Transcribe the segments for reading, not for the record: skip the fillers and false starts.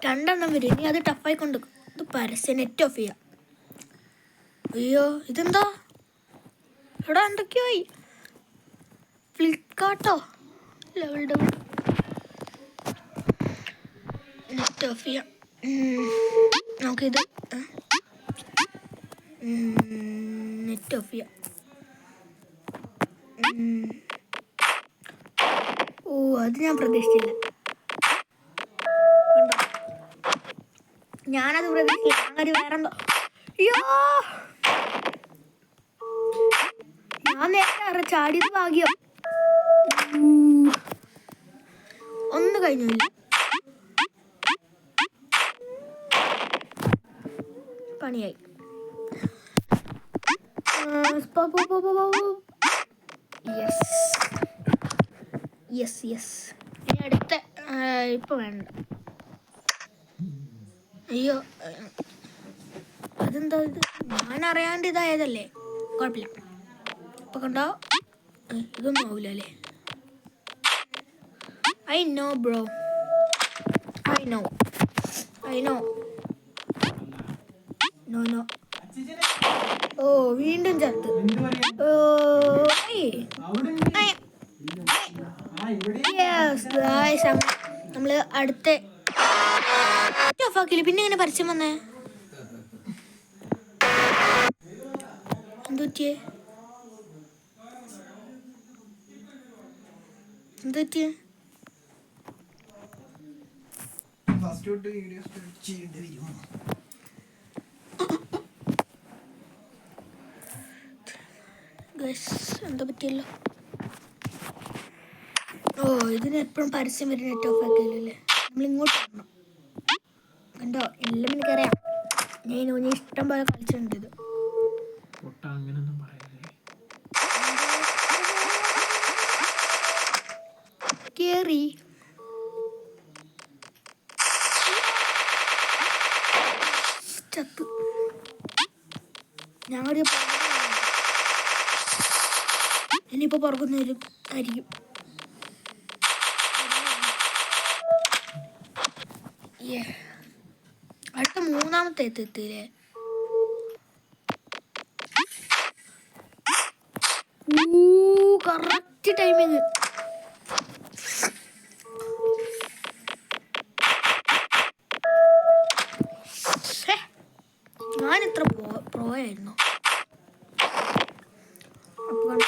രണ്ടെണ്ണം വരും. ഇനി അത് ടഫായി കൊണ്ട് ഇത് പരസ്യം നെറ്റ് ഓഫ് ചെയ്യാം. അയ്യോ ഇതെന്താ എടാ എന്തൊക്കെയോ ആയി. ഫ്ലിപ്കാർട്ടോ ലെവൽ ഡബിൾ നെറ്റ് ഓഫ് ചെയ്യാം. നമുക്കിത് നെറ്റ് ഓഫ് ചെയ്യാം. ഓ അത് ഞാൻ പ്രതീക്ഷിച്ചില്ല. ഞാനത് പ്രതീക്ഷിച്ചില്ല. അങ്ങനെ വേറെന്തോ. അയ്യോ ഞാൻ നേരത്തെ ചാടിയത് ഭാഗ്യം. ഒന്നും കഴിഞ്ഞില്ല. പണിയായി. യെസ് ഇനി അടുത്ത ഇപ്പൊ വേണ്ട. അയ്യോ അതെന്താ ഇത്? ഞാൻ അറിയാണ്ട് ഇതായതല്ലേ, കുഴപ്പമില്ല. ഇപ്പൊ കണ്ടോ ഇതൊന്നും ആവില്ല അല്ലേ? I know bro, I know ഓ വീണ്ടും ചത്ത്. നമ്മള് അടുത്ത ഓഫാക്കില്ല. പിന്നെ ഇങ്ങനെ പരസ്യം വന്നേ എന്തുപറ്റിയേ? എന്താ പറ്റിയല്ലോ? ഓ ഇതിന് എപ്പോഴും പരസ്യം വരും നെറ്റ് ഓഫ് ആക്കിയില്ലല്ലേ? നമ്മളിങ്ങോട്ട് വരണം. കണ്ടോ എല്ലാം എനിക്കറിയാം. ഞാൻ ഇഷ്ടം പോലെ കളിച്ചിട്ടുണ്ട് ഇത്. കേറി ചത്തു. ഞങ്ങൾ ഇനിയിപ്പോ പുറകുന്ന വരും ആയിരിക്കും. അടുത്ത മൂന്നാമത്തെ എത്തിയില്ലേ? Correct timing. ഞാനിത്ര പ്രോയായിരുന്നു. അപ്പോൾ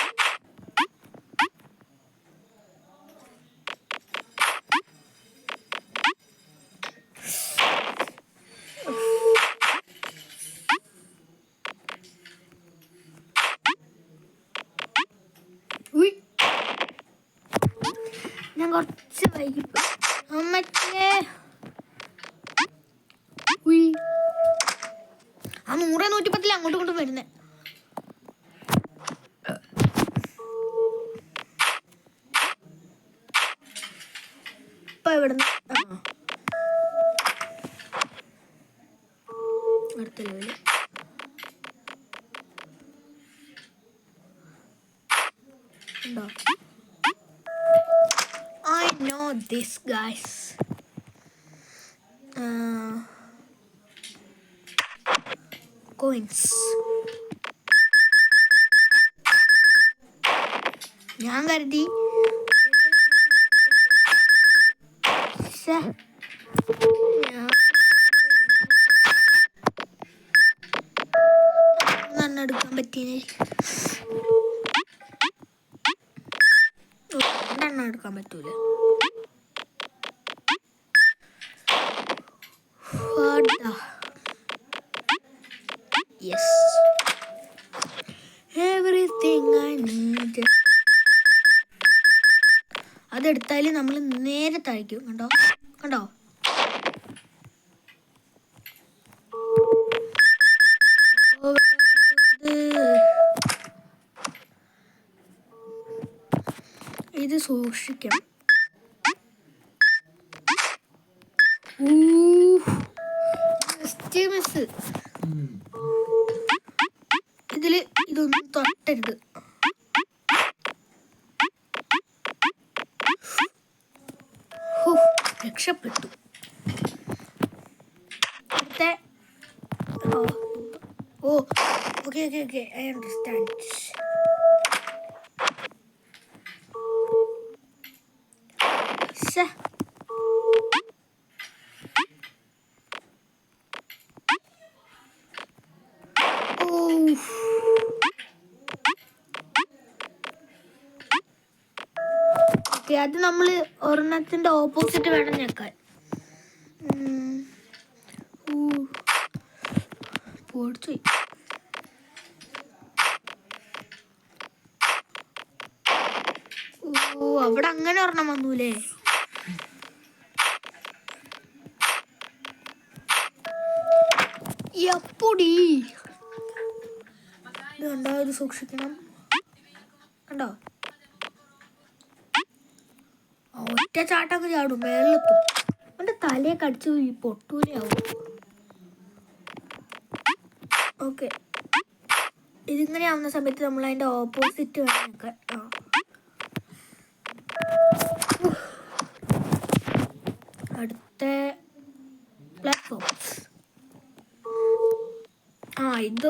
ഞാൻ കുറച്ച് വൈകിപ്പോ അമ്മച്ചേ. ആ 100-110 അങ്ങോട്ടും ഇങ്ങോട്ടും വരുന്നേ. ഇപ്പൊ ഇവിടുന്ന് അടുത്ത ലെവല്. ഉണ്ടോ? I know this guys. Coins. ഞാൻ കരുതി എടുക്കാൻ പറ്റിയ എടുക്കാൻ പറ്റൂല. Yes. Everything I need. അതെടുത്താൽ നമ്മൾ നേരെ തഴിക്കും. കണ്ടോ ഇത് സൂക്ഷിക്കണം. മിസ് ഇതില് ഇതൊന്നും തൊട്ടരുത്. രക്ഷപ്പെട്ടു. അടുത്ത ഓക്കെ ഐ അണ്ടർസ്റ്റാൻഡ്. അത് നമ്മൾ ഒരെണ്ണത്തിന്റെ ഓപ്പോസിറ്റ് വേണം ഞെക്കാൻ. പോയി അവിടെ അങ്ങനെ ഒരെണ്ണം വന്നൂലേ. എപ്പൊടി ഇത് കണ്ടോ, ഇത് സൂക്ഷിക്കണം. കണ്ടോ, ഒറ്റ ചാട്ടങ്ങ് ചാടും, മേളിലെത്തും. അവൻ്റെ തലയെ കടിച്ചു ഈ പൊട്ടൂലയാവും. ഓക്കെ, ഇതിങ്ങനെ ആവുന്ന സമയത്ത് നമ്മൾ അതിൻ്റെ ഓപ്പോസിറ്റ് വേണമൊക്കെ. അടുത്ത പ്ലാറ്റ്ഫോം. ഇത്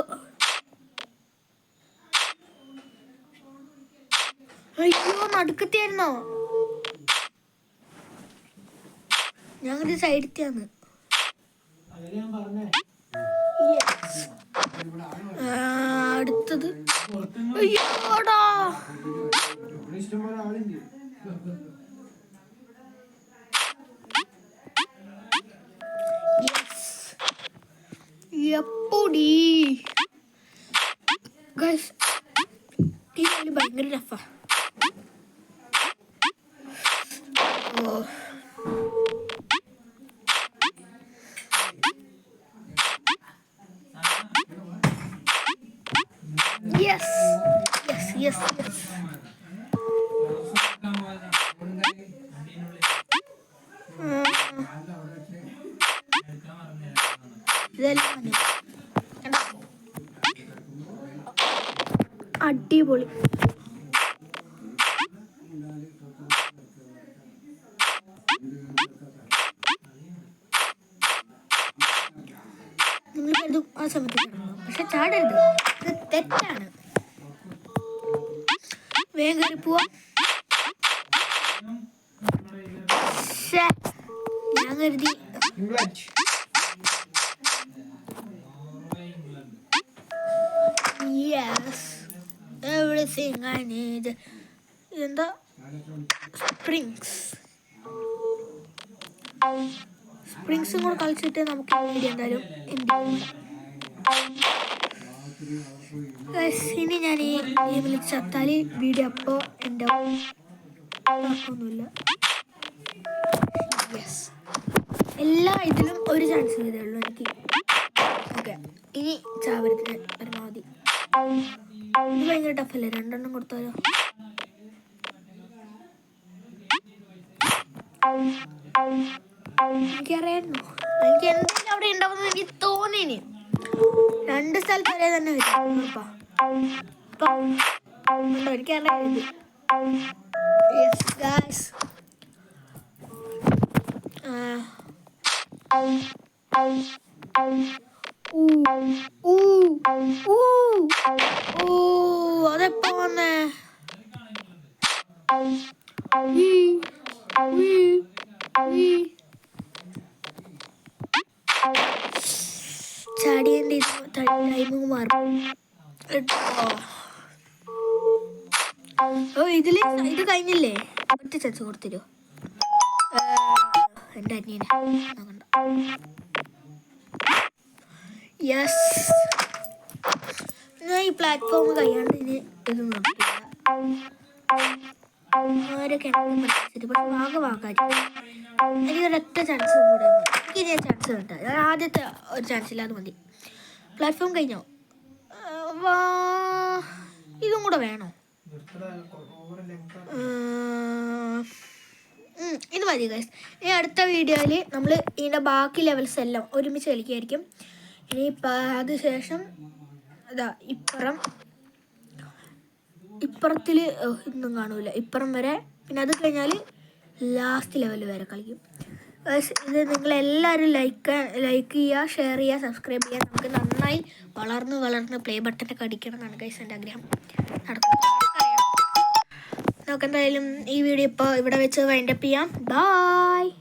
അയ്യോ നടുക്കത്തിയായിരുന്നോ? ഞങ്ങൾ സൈഡിത്തെയാണ്. അടുത്തത് അയ്യോടാ, എപ്പൊടി ഗൈസ്, ഈ കളി ഭയങ്കര ടഫാ. Yes. അടിപൊളി. നിങ്ങൾ ആ സമയത്ത് പക്ഷെ ചാടരുത്, ഇത് തെറ്റാണ്. വേഗം കയറി പോവാം. ഞാൻ കരുതി everything I need. ഇതെന്താ? സ്പ്രിങ്സും കൂടെ കളിച്ചിട്ട് നമുക്ക് എന്തായാലും ഇനി ഞാൻ ഈ ഗെയിമിൽ ചത്താൽ വീഡിയോ അപ്പോൾ എൻ്റെ ഒന്നുമില്ല. എല്ലാ ഇതിലും ഒരു ചാൻസ് ചെയ്തേ ഉള്ളൂ എനിക്ക്. ഓക്കെ, ഇനി ചാവരത്തിന് പരമാവധി. ഇത് ഭയങ്കര ടഫല്ലേ, 2 എണ്ണം കൊടുത്താലോ? എനിക്കറിയായിരുന്നു, എനിക്ക് എന്തെങ്കിലും അവിടെ ഉണ്ടാവുന്നത് എനിക്ക് തോന്നിനി. 2 സ്ഥലത്ത് വരെ തന്നെ വരും. എനിക്കറിയാം. അതെപ്പോ വന്നേ? ചാടിയതിൻ്റെ ടൈമിങ് മാറും. ഇതില് ഇത് കഴിഞ്ഞില്ലേ? ഒറ്റ ചാൻസ് കൊടുത്തിരോ എൻ്റെ അനിയനെ? യെസ്, ഞാൻ ഈ പ്ലാറ്റ്ഫോം കഴിയാണ്ട് ഇനി ഇത് നോക്കില്ല. ആരൊക്കെ പക്ഷെ ഭാഗമാക്കാതിരിക്കും. എനിക്കൊരൊറ്റ ചാൻസ് കൂടെ, എനിക്ക് ചാൻസ് വേണ്ട. ഞാൻ ആദ്യത്തെ ഒരു ചാൻസ് ഇല്ലാതെ മതി. പ്ലാറ്റ്ഫോം കഴിഞ്ഞോ? ഇതും കൂടെ വേണോ? ഇത് മതി ഗൈസ്. ഇനി അടുത്ത വീഡിയോയിൽ നമ്മൾ ഇതിൻ്റെ ബാക്കി ലെവൽസ് എല്ലാം ഒരുമിച്ച് കളിക്കുമായിരിക്കും. ഇനി അതിനുശേഷം അതാ ഇപ്പുറത്തിൽ ഇതൊന്നും കാണൂല, ഇപ്പുറം വരെ. പിന്നെ അത് കഴിഞ്ഞാൽ ലാസ്റ്റ് ലെവൽ വരെ കളിക്കും. ഇത് നിങ്ങളെല്ലാവരും ലൈക്ക് ചെയ്യുക, ഷെയർ ചെയ്യുക, സബ്സ്ക്രൈബ് ചെയ്യുക. നമുക്ക് നന്നായി വളർന്ന് പ്ലേ ബട്ടനൊക്കെ അടിക്കണം എന്നാണ് ഗൈസ് എൻ്റെ ആഗ്രഹം. നമുക്കെന്തായാലും ഈ വീഡിയോ ഇപ്പോൾ ഇവിടെ വെച്ച് വൈൻഡപ്പ് ചെയ്യാം. ബൈ.